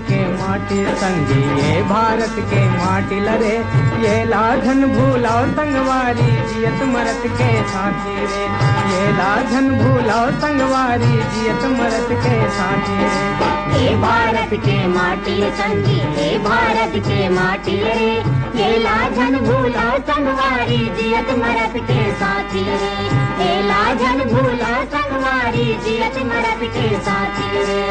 के माटी संगी ये भारत के माटी लरे, ये लाझन भूलाओ संगवारी जियत मरत के साथी रे, ये लाझन भूलाओ संगवारी जियत मरत के साथी रे। ये भारत के माटी संगी ये भारत के माटी रे, ये लाझन भूलाओ संगवारी जियत मरत के साथी रे, ये लाझन भूलाओ संगवारी जियत मरत के साथी रे।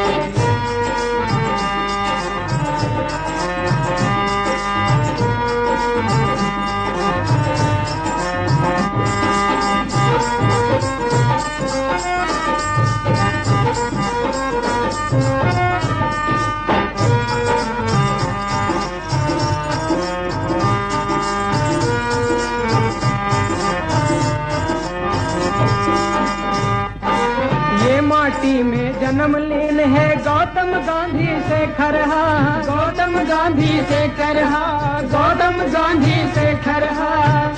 माटी में जन्म लीन है गौतम गांधी से खरहा, गौतम गांधी से खरहा, गौतम गांधी से खरहा।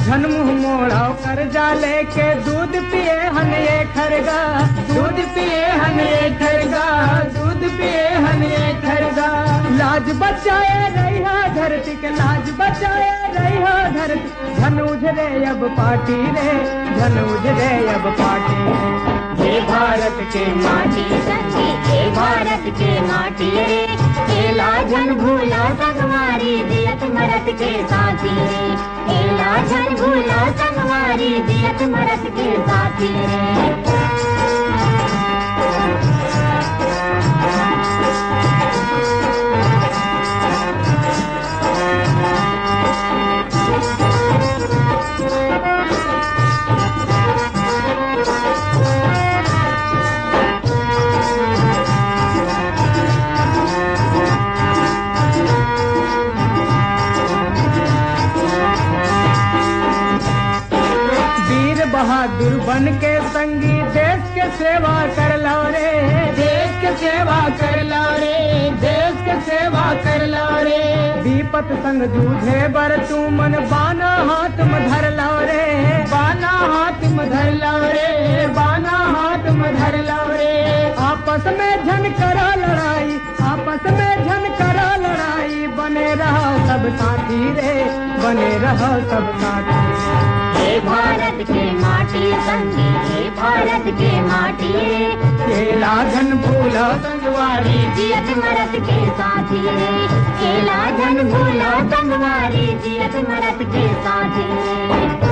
घन मुँह मोड़ा कर जा लेके दूध पिए हन ये खरगा, दूध पिए हन ये खरगा, दूध पिए हन ये खरगा। लाज बचाए रहा धरती के, लाज बचाए रहा धरती। धन उजरे अब पार्टी रे, धन उजरे अब पार्टी रे। ये भारत के माटी संगी ये भारत के माटी रे, ये लाझन भूला संगवारी जियत मरत के साथी रे, ये लाझन भूला संगवारी जियत मरत के साथी रे। बहादुर बन के संगी देश के सेवा कर लो रे, देश के सेवा कर लो रे, देश के सेवा कर लो रे। विपत संग जूझे बर तू मन बाना हाथ में धर लो रे, बाना हाथ में धर लो रे, बाना हाथ में धर लो रे। आपस में झन करा लड़ाई, आपस में झन करा लड़ाई। बने रहो सब साथी रे, बने रहो सब साथी। ये भारत के माटी संगी ये भारत के माटी रे, ये लाझन भूला संगवारी जियत मरत के साथी रे, ये लाझन भूला संगवारी जियत मरत के साथी रे।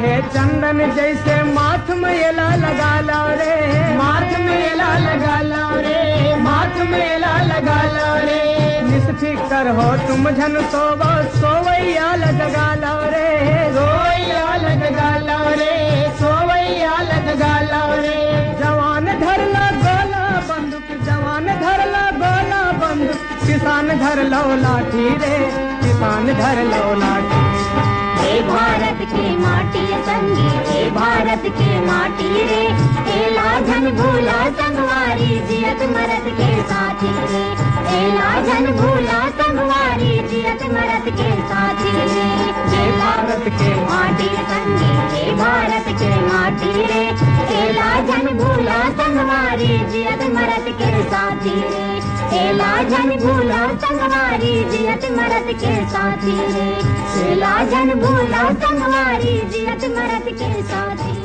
है चंदन जैसे माथ में एला लगा लो रे, माथ में एला लगा लो रे, माथ में एला लगा लो रे। निष्फिकर हो तुम झन सोवो सोवैया लगा लो रे, सोवैया लगा लो रे, सोवैया लगा लो रे। जवान धर लो गोला बंदूक, जवान धर लो गोला बंदूक। किसान धर लो लाठी रे, किसान धर लो लाठी। ये भारत के माटी संगी ये भारत के माटी रे, ये लाझन भूला संगवारी जियत मरत के साथी रे, ये लाझन भूला संगवारी जियत मरत के साथी रे। ये भारत के माटी संगी ये भारत के माटी रे, ये लाझन भूला संगवारी जियत मरत के साथी रे, ये लाझन भूला संगवारी जियत मरत के साथी रे, ये लाझन भूला संगवारी जियत मरत के साथी।